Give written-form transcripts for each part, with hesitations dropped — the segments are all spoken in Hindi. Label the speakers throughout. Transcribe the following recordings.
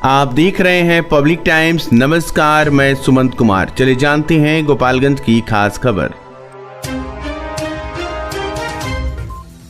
Speaker 1: आप देख रहे हैं पब्लिक टाइम्स। नमस्कार, मैं सुमंत कुमार। चले जानते हैं गोपालगंज की खास खबर।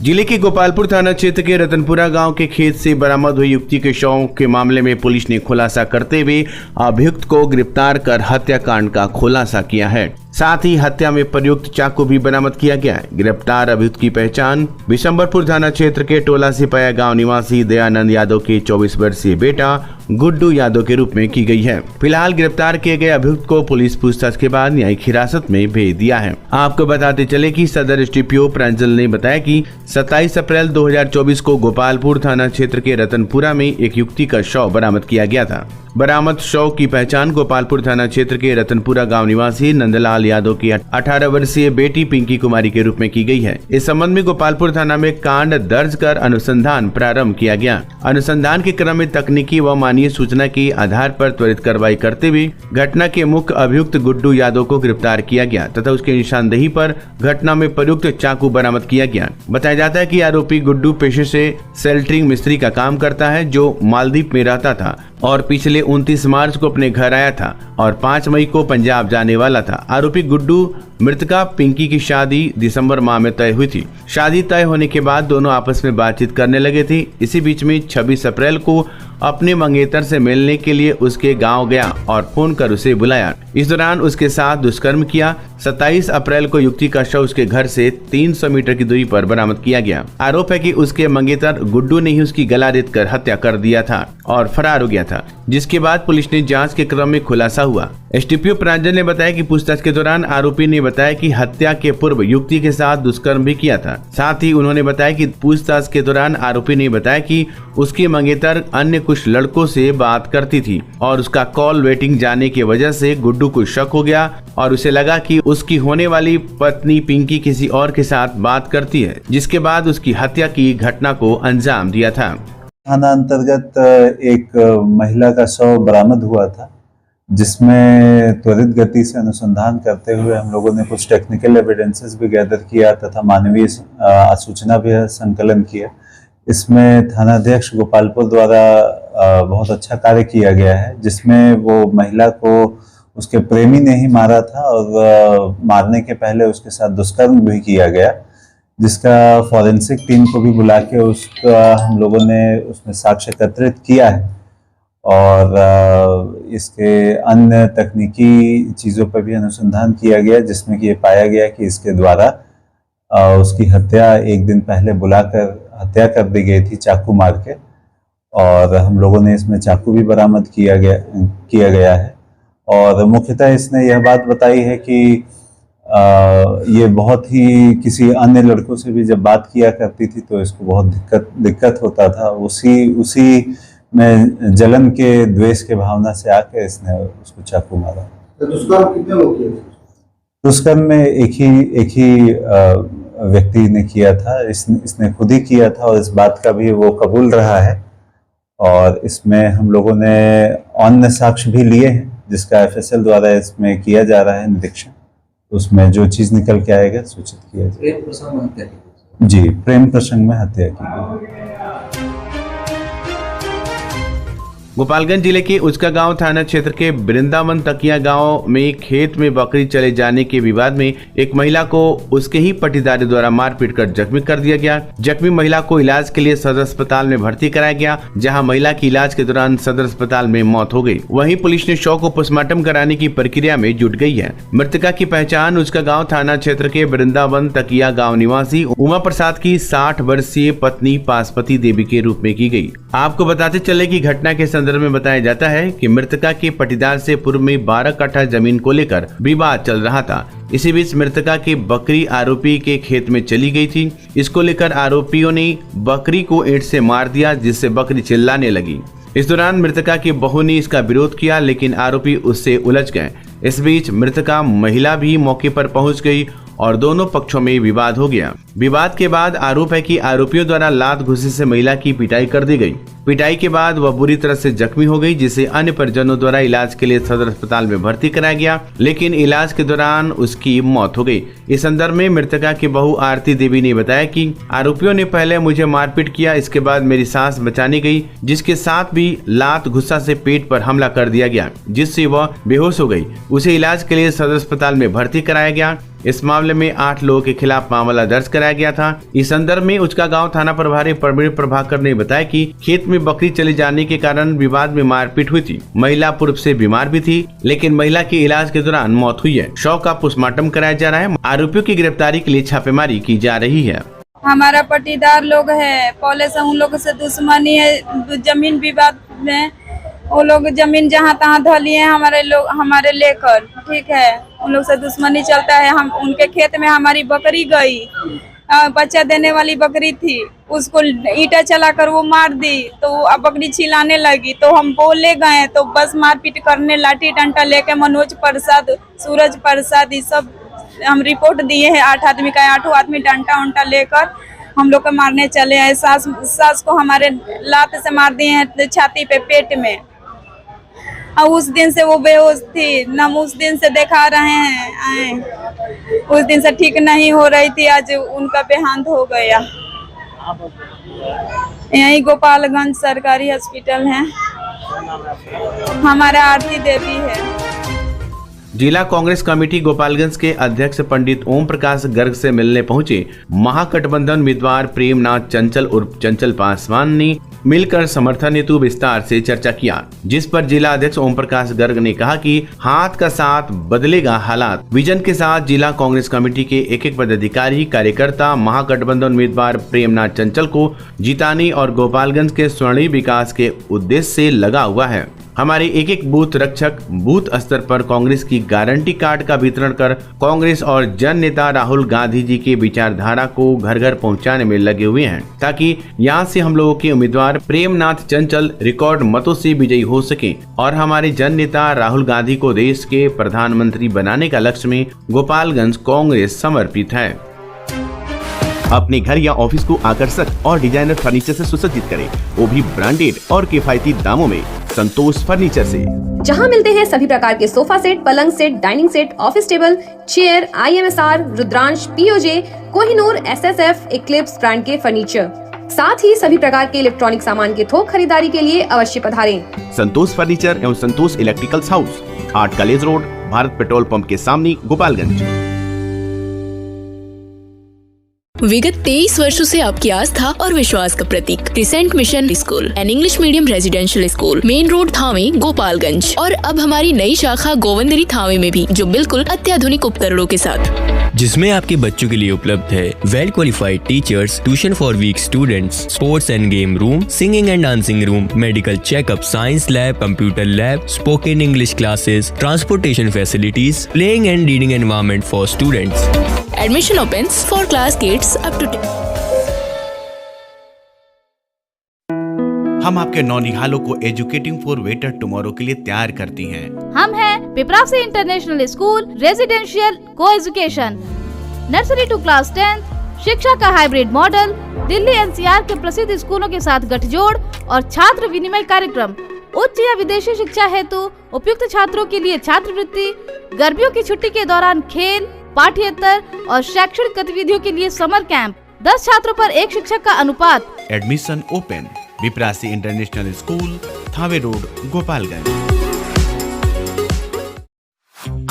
Speaker 1: जिले के गोपालपुर थाना क्षेत्र के रतनपुरा गांव के खेत से बरामद हुई युवती के शव के मामले में पुलिस ने खुलासा करते हुए अभियुक्त को गिरफ्तार कर हत्याकांड का खुलासा किया है। साथ ही हत्या में प्रयुक्त चाकू भी बरामद किया गया है। गिरफ्तार अभियुक्त की पहचान बिशंबरपुर थाना क्षेत्र के टोला सिपाया गांव निवासी दयानंद यादव के 24 वर्षीय बेटा गुड्डू यादव के रूप में की गई है। फिलहाल गिरफ्तार किए गए अभियुक्त को पुलिस पूछताछ के बाद न्यायिक हिरासत में भेज दिया है। आपको बताते चले कि सदर एसडीपीओ प्रांजल ने बताया कि 27 अप्रैल 2024 को गोपालपुर थाना क्षेत्र के रतनपुरा में एक युवती का शव बरामद किया गया था। बरामद शव की पहचान गोपालपुर थाना क्षेत्र के रतनपुरा गांव निवासी नंदलाल यादव की 18 वर्षीय बेटी पिंकी कुमारी के रूप में की गई है। इस संबंध में गोपालपुर थाना में कांड दर्ज कर अनुसंधान प्रारंभ किया गया। अनुसंधान के क्रम में तकनीकी व मानवीय सूचना के आधार पर त्वरित कार्रवाई करते हुए घटना के मुख्य अभियुक्त गुड्डू यादव को गिरफ्तार किया गया तथा उसके निशानदेही पर घटना में प्रयुक्त चाकू बरामद किया गया। बताया जाता है कि आरोपी गुड्डू पेशे से सेल्टरिंग मिस्त्री का काम करता है, जो मालदीव में रहता था और पिछले 29 मार्च को अपने घर आया था और 5 मई को पंजाब जाने वाला था। आरोपी गुड्डू मृतका पिंकी की शादी दिसंबर माह में तय हुई थी। शादी तय होने के बाद दोनों आपस में बातचीत करने लगे थे। इसी बीच में 26 अप्रैल को अपने मंगेतर से मिलने के लिए उसके गांव गया और फोन कर उसे बुलाया। इस दौरान उसके साथ दुष्कर्म किया। 27 अप्रैल को युवती का शव उसके घर से 300 मीटर की दूरी पर बरामद किया गया। आरोप है कि उसके मंगेतर गुड्डू ने ही उसकी गला रेत कर हत्या कर दिया था और फरार हो गया था, जिसके बाद पुलिस ने जांच के क्रम में खुलासा हुआ। एसडीपीओ प्रांजल ने बताया कि पूछताछ के दौरान आरोपी ने बताया कि हत्या के पूर्व युवती के साथ दुष्कर्म भी किया था। साथ ही उन्होंने बताया कि पूछताछ के दौरान आरोपी ने बताया कि उसकी मंगेतर अन्य कुछ लड़कों से बात करती थी और उसका कॉल वेटिंग जाने की वजह से गुड्डू को शक हो गया और उसे लगा कि उसकी होने वाली पत्नी पिंकी किसी और के साथ बात करती है, जिसके बाद उसकी हत्या की घटना को अंजाम दिया था।
Speaker 2: थाना अंतर्गत एक महिला का शव बरामद हुआ था, जिसमें त्वरित गति से अनुसंधान करते हुए हम लोगों ने कुछ टेक्निकल एविडेंसेस भी गैदर किया तथा मानवीय सूचना भी संकलन किया। इसमें थानाध्यक्ष गोपालपुर द्वारा बहुत अच्छा कार्य किया गया है, जिसमें वो महिला को उसके प्रेमी ने ही मारा था और मारने के पहले उसके साथ दुष्कर्म भी किया गया, जिसका फॉरेंसिक टीम को भी बुला के उसका हम लोगों ने उसमें साक्ष्य एकत्रित किया है और इसके अन्य तकनीकी चीज़ों पर भी अनुसंधान किया गया, जिसमें कि ये पाया गया कि इसके द्वारा उसकी हत्या एक दिन पहले बुलाकर हत्या कर दी गई थी चाकू मार के, और हम लोगों ने इसमें चाकू भी बरामद किया गया है। और मुख्यतः इसने यह बात बताई है कि ये बहुत ही किसी अन्य लड़कों से भी जब बात किया करती थी तो इसको बहुत दिक्कत होता था। उसी में जलन के द्वेष के भावना से आकर इसने उसको चाकू मारा।
Speaker 3: तो दुष्कर्म कितने लोग किए?
Speaker 2: दुष्कर्म में एक ही व्यक्ति ने किया था। इसने खुद ही किया था और इस बात का भी वो कबूल रहा है। और इसमें हम लोगों ने अन्य साक्ष्य भी लिए हैं, जिसका एफएसएल द्वारा इसमें किया जा रहा है निरीक्षण। उसमें जो चीज निकल के आएगा सूचित किया जाएगा।
Speaker 3: प्रेम प्रसंग में हत्या की?
Speaker 2: जी, प्रेम प्रसंग में हत्या की गई।
Speaker 1: गोपालगंज जिले के उचका गांव थाना क्षेत्र के वृंदावन तकिया गांव में खेत में बकरी चले जाने के विवाद में एक महिला को उसके ही पटीदार द्वारा मारपीट कर जख्मी कर दिया गया। जख्मी महिला को इलाज के लिए सदर अस्पताल में भर्ती कराया गया, जहां महिला की इलाज के दौरान सदर अस्पताल में मौत हो गई। वहीं पुलिस ने शव को पोस्टमार्टम कराने की प्रक्रिया में जुट गई है। मृतका की पहचान उचका गाँव थाना क्षेत्र के वृंदावन तकिया गाँव निवासी उमा प्रसाद की 60 वर्षीय पत्नी पासपति देवी के रूप में की गई। आपको बताते चले कि घटना के संदर्भ में बताया जाता है कि मृतका के पटीदार से पूर्व में 12 कट्ठा जमीन को लेकर विवाद चल रहा था। इसी बीच मृतका की बकरी आरोपी के खेत में चली गई थी। इसको लेकर आरोपियों ने बकरी को ईंट से मार दिया, जिससे बकरी चिल्लाने लगी। इस दौरान मृतका की बहू ने इसका विरोध किया, लेकिन आरोपी उससे उलझ गए। इस बीच मृतका महिला भी मौके पर पहुंच गई और दोनों पक्षों में विवाद हो गया। विवाद के बाद आरोप है कि आरोपियों द्वारा लात घुसी से महिला की पिटाई कर दी गई। पिटाई के बाद वह बुरी तरह से जख्मी हो गई, जिसे अन्य परिजनों द्वारा इलाज के लिए सदर अस्पताल में भर्ती कराया गया, लेकिन इलाज के दौरान उसकी मौत हो गई। इस संदर्भ में मृतका की बहू आरती देवी ने बताया कि आरोपियों ने पहले मुझे मारपीट किया, इसके बाद मेरी सांस बचाने गई, जिसके साथ भी लात गुस्सा से पेट पर हमला कर दिया गया, जिससे वह बेहोश हो गई। उसे इलाज के लिए सदर अस्पताल में भर्ती कराया गया। इस मामले में 8 लोगों के खिलाफ मामला दर्ज कराया गया था। इस संदर्भ में उचका गांव थाना प्रभारी प्रवीण प्रभाकर ने बताया कि खेत में बकरी चले जाने के कारण विवाद में मारपीट हुई थी। महिला पूर्व से बीमार भी थी, लेकिन महिला की इलाज के दौरान मौत हुई है। शव का पोस्टमार्टम कराया जा रहा है। आरोपियों की गिरफ्तारी के लिए छापेमारी की जा रही है।
Speaker 4: हमारा पट्टीदार लोग है, पहले से उन लोग से दुश्मनी है, जमीन विवाद में वो लोग जमीन जहाँ तहाँ धलिए हमारे लेकर, ठीक है, उन लोग से दुश्मनी चलता है। हम उनके खेत में हमारी बकरी गई, बच्चा देने वाली बकरी थी, उसको ईंटा चलाकर वो मार दी, तो अब बकरी चिल्लाने लगी, तो हम बोले गए तो बस मारपीट करने, लाठी डंडा लेके मनोज प्रसाद, सूरज प्रसाद, ये सब हम रिपोर्ट दिए हैं। 8 आदमी का, 8 आदमी डंडा उंटा लेकर हम लोग को मारने चले हैं। सास को हमारे लात से मार दिए हैं छाती पे, पेट में। और उस दिन से वो बेहोश थी, हम उस दिन से दिखा रहे हैं, उस दिन से ठीक नहीं हो रही थी, आज उनका देहांत हो गया। यही गोपालगंज सरकारी हॉस्पिटल है, हमारा आरती देवी है।
Speaker 1: जिला कांग्रेस कमेटी गोपालगंज के अध्यक्ष पंडित ओम प्रकाश गर्ग से मिलने पहुंचे महागठबंधन उम्मीदवार प्रेमनाथ चंचल उर्फ चंचल पासवान ने मिलकर समर्थन हेतु विस्तार से चर्चा किया, जिस पर जिला अध्यक्ष ओम प्रकाश गर्ग ने कहा कि हाथ का साथ बदलेगा हालात विजन के साथ जिला कांग्रेस कमेटी के एक पदाधिकारी कार्यकर्ता महागठबंधन उम्मीदवार प्रेमनाथ चंचल को जिताने और गोपालगंज के स्वर्णिम विकास के उद्देश्य से लगा हुआ है। हमारे एक बूथ रक्षक बूथ स्तर पर कांग्रेस की गारंटी कार्ड का वितरण कर कांग्रेस और जन नेता राहुल गांधी जी के विचारधारा को घर घर पहुंचाने में लगे हुए हैं, ताकि यहां से हम लोगों के उम्मीदवार प्रेमनाथ चंचल रिकॉर्ड मतों से विजयी हो सके और हमारे जन नेता राहुल गांधी को देश के प्रधानमंत्री बनाने का लक्ष्य में गोपालगंज कांग्रेस समर्पित है। अपने घर या ऑफिस को आकर्षक और डिजाइनर फर्नीचर से सुसज्जित करें, वो भी ब्रांडेड और किफायती दामों में संतोष फर्नीचर से,
Speaker 5: जहां मिलते हैं सभी प्रकार के सोफा सेट, पलंग set, dining set, office table, chair, IMSR, Rudransh, POJ, Kohinoor, SSF, Eclipse brand के फर्नीचर, साथ ही सभी प्रकार के इलेक्ट्रॉनिक सामान के थोक खरीदारी के लिए अवश्य पधारें।
Speaker 1: संतोष फर्नीचर एवं Santosh electricals house, 8 college road, Bharat petrol pump के सामने, गोपालगंज।
Speaker 6: विगत 23 वर्षों से आपकी आस्था और विश्वास का प्रतीक crescent mission school and English medium residential school, main road Thawe, Gopalganj, और अब हमारी नई शाखा गोविंदरी थावे में भी, जो बिल्कुल अत्याधुनिक उपकरणों के साथ,
Speaker 7: जिसमें आपके बच्चों के लिए उपलब्ध है well qualified teachers, tuition for weak students, sports and game room, singing and dancing room, medical checkup, science lab, computer lab, spoken English classes, transportation facilities, playing and reading environment for students.
Speaker 6: Admission opens for class kids up to 10.
Speaker 1: हम आपके नौनिहालों को एजुकेटिंग फॉर बेटर टुमारो के लिए तैयार करती हैं।
Speaker 8: हम हैं पिपरासी इंटरनेशनल स्कूल रेजिडेंशियल को एजुकेशन, नर्सरी टू क्लास 10, शिक्षा का हाइब्रिड मॉडल, दिल्ली NCR के प्रसिद्ध स्कूलों के साथ गठजोड़ और छात्र विनिमय कार्यक्रम, उच्च या विदेशी शिक्षा हेतु उपयुक्त छात्रों के लिए छात्रवृत्ति, गर्मियों की छुट्टी के दौरान खेल, पाठ्येतर और शैक्षणिक गतिविधियों के लिए समर कैंप, 10 छात्रों पर 1 शिक्षक का अनुपात।
Speaker 1: Admission open, Viprasi international school, Thawe road, Gopalganj.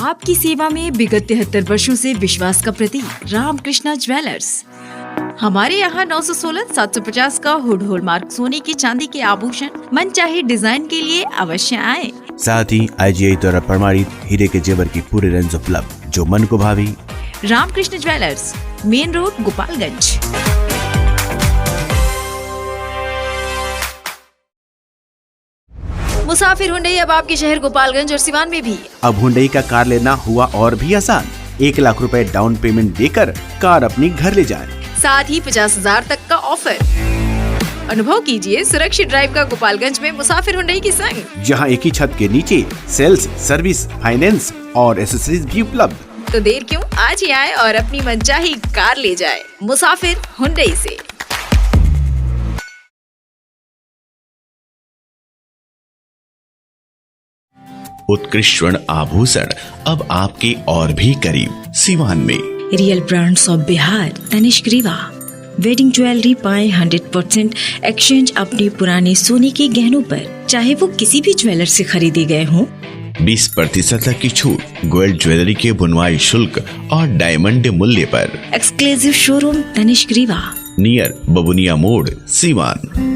Speaker 9: आपकी सेवा में विगत 73 वर्षों से विश्वास का प्रतीक रामकृष्णा ज्वेलर्स। हमारे यहाँ 916-750 का हुड हॉलमार्क सोने की चांदी के आभूषण मनचाहे डिजाइन के लिए अवश्य आए।
Speaker 1: साथ ही IGI द्वारा प्रमाणित हीरे के जेवर की पूरी रेंज उपलब्ध, जो मन को भावी।
Speaker 9: Ramkrishna jewellers, main road, Gopalganj. मुसाफिर हुंडई अब आपके शहर गोपालगंज और सिवान में भी।
Speaker 1: अब हुंडई का कार लेना हुआ और भी आसान। 1 लाख रुपए डाउन पेमेंट देकर कार अपनी घर ले जाएं।
Speaker 9: साथ ही 50,000 तक का ऑफर। अनुभव कीजिए सुरक्षित ड्राइव का गोपालगंज में मुसाफिर हुंडई की संग,
Speaker 1: जहां एक ही छत के नीचे सेल्स, सर्विस, फाइनेंस और एसेसरीज भी उपलब्ध।
Speaker 9: तो देर क्यों, आज ही आए और अपनी मनचाही कार ले जाए मुसाफिर हुंडई से।
Speaker 1: उत्कृष्ट स्वर्ण आभूषण अब आपके और भी करीब सिवान में।
Speaker 10: Real brands of Bihar, Tanishq Rivaah. Wedding jewellery पाए 100% एक्सचेंज अपने पुराने सोने के गहनों पर, चाहे वो किसी भी ज्वेलर से खरीदे गए हों।
Speaker 1: 20% तक की छूट गोल्ड ज्वेलरी के बुनवाई शुल्क और डायमंड मूल्य पर।
Speaker 10: Exclusive showroom Tanishq Rivaah,
Speaker 1: near Babunia मोड़, सिवान।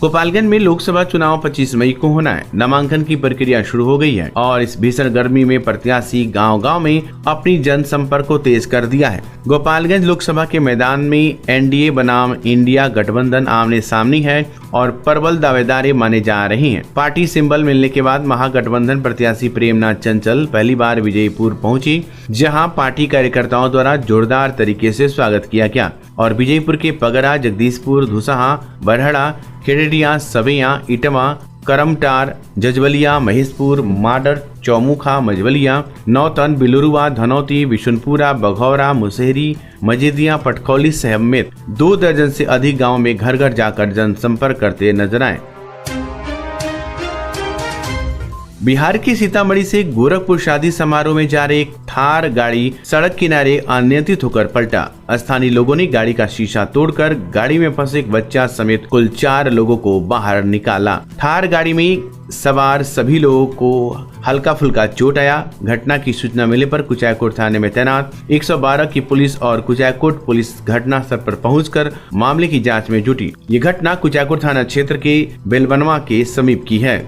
Speaker 1: गोपालगंज में लोकसभा चुनाव 25 मई को होना है। नामांकन की प्रक्रिया शुरू हो गई है और इस भीषण गर्मी में प्रत्याशी गांव-गांव में अपनी जनसंपर्क को तेज कर दिया है। गोपालगंज लोकसभा के मैदान में एनडीए बनाम इंडिया गठबंधन आमने सामने है और प्रबल दावेदारी माने जा रही हैं। पार्टी सिंबल मिलने के बाद महागठबंधन प्रत्याशी प्रेमनाथ चंचल पहली बार विजयपुर पहुंची, जहां पार्टी कार्यकर्ताओं द्वारा जोरदार तरीके से स्वागत किया गया और विजयपुर के पगरा, जगदीशपुर, धुसहा, बरहड़ा, खेड़िया, सवेया, इटवा, करमटार, जजवलिया, महेशपुर, माडर, चौमुखा, मजवलिया, नौतन, बिलुरुआ, धनौती, बिशुनपुरा, बघौरा, मुसहरी, मजिदिया, पटखौली समेत 2 दर्जन से अधिक गांव में घर घर जाकर जनसंपर्क करते नजर आए। बिहार के सीतामढ़ी से गोरखपुर शादी समारोह में जा रहे एक थार गाड़ी सड़क किनारे अनियंत्रित होकर पलटा। स्थानीय लोगों ने गाड़ी का शीशा तोड़कर गाड़ी में फंसे एक बच्चा समेत कुल 4 लोगों को बाहर निकाला। थार गाड़ी में सवार सभी लोगों को हल्का फुल्का चोट आया। घटना की सूचना मिलने पर कुचायकोट थाने में तैनात 112 की पुलिस और कुचायकोट पुलिस घटना स्थल पर पहुंचकर मामले की जांच में जुटी। ये घटना कुचायकोट थाना क्षेत्र के बेलबनवा के समीप की है।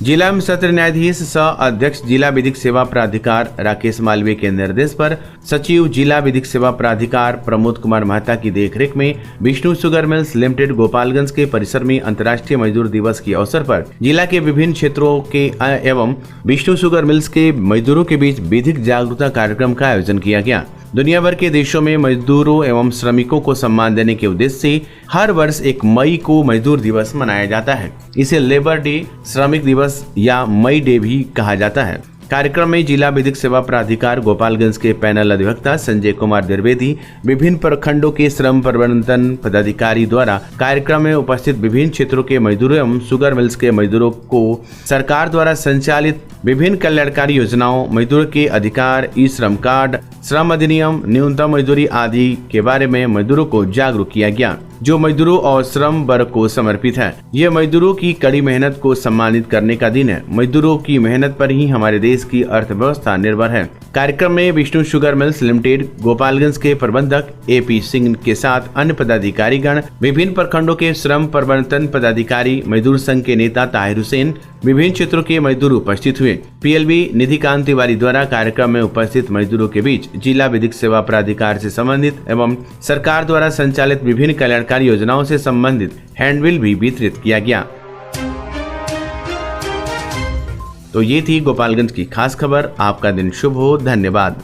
Speaker 1: जिला एवं सत्र न्यायाधीश सह अध्यक्ष जिला विधिक सेवा प्राधिकार राकेश मालवीय के निर्देश पर सचिव जिला विधिक सेवा प्राधिकार प्रमोद कुमार मेहता की देखरेख में Vishnu sugar mills limited Gopalganj के परिसर में अंतर्राष्ट्रीय मजदूर दिवस के अवसर पर जिला के विभिन्न क्षेत्रों के एवं विष्णु शुगर मिल्स के मजदूरों के बीच विधिक जागरूकता कार्यक्रम का आयोजन किया गया। दुनिया भर के देशों में मजदूरों एवं श्रमिकों को सम्मान देने के उद्देश्य से हर वर्ष 1 मई को मजदूर दिवस मनाया जाता है। इसे लेबर डे, श्रमिक दिवस या मई डे भी कहा जाता है। कार्यक्रम में जिला विधिक सेवा प्राधिकार गोपालगंज के पैनल अधिवक्ता संजय कुमार द्विवेदी, विभिन्न प्रखंडों के श्रम प्रबंधन पदाधिकारी द्वारा कार्यक्रम में उपस्थित विभिन्न क्षेत्रों के मजदूरों एवं शुगर मिल्स के मजदूरों को सरकार द्वारा संचालित विभिन्न कल्याणकारी योजनाओं, मजदूर के अधिकार, ई श्रम कार्ड, श्रम अधिनियम, न्यूनतम मजदूरी आदि के बारे में मजदूरों को जागरूक किया गया, जो मजदूरों और श्रम वर्ग को समर्पित है। यह मजदूरों की कड़ी मेहनत को सम्मानित करने का दिन है। मजदूरों की मेहनत पर ही हमारे देश की अर्थव्यवस्था निर्भर है। कार्यक्रम में Vishnu sugar mills limited Gopalganj के प्रबंधक AP सिंह के साथ अन्य पदाधिकारीगण, विभिन्न प्रखंडों के श्रम प्रबंधन पदाधिकारी, मजदूर संघ के नेता ताहिर हुसैन, विभिन्न क्षेत्रों के मजदूर उपस्थित हुए। PLB निधिकांत तिवारी द्वारा कार्यक्रम में उपस्थित मजदूरों के बीच जिला विधिक सेवा प्राधिकार से संबंधित एवं सरकार द्वारा संचालित विभिन्न कल्याणकारी योजनाओं से संबंधित हैंडबिल भी वितरित किया गया। तो ये थी गोपालगंज की खास खबर। आपका दिन शुभ हो। धन्यवाद।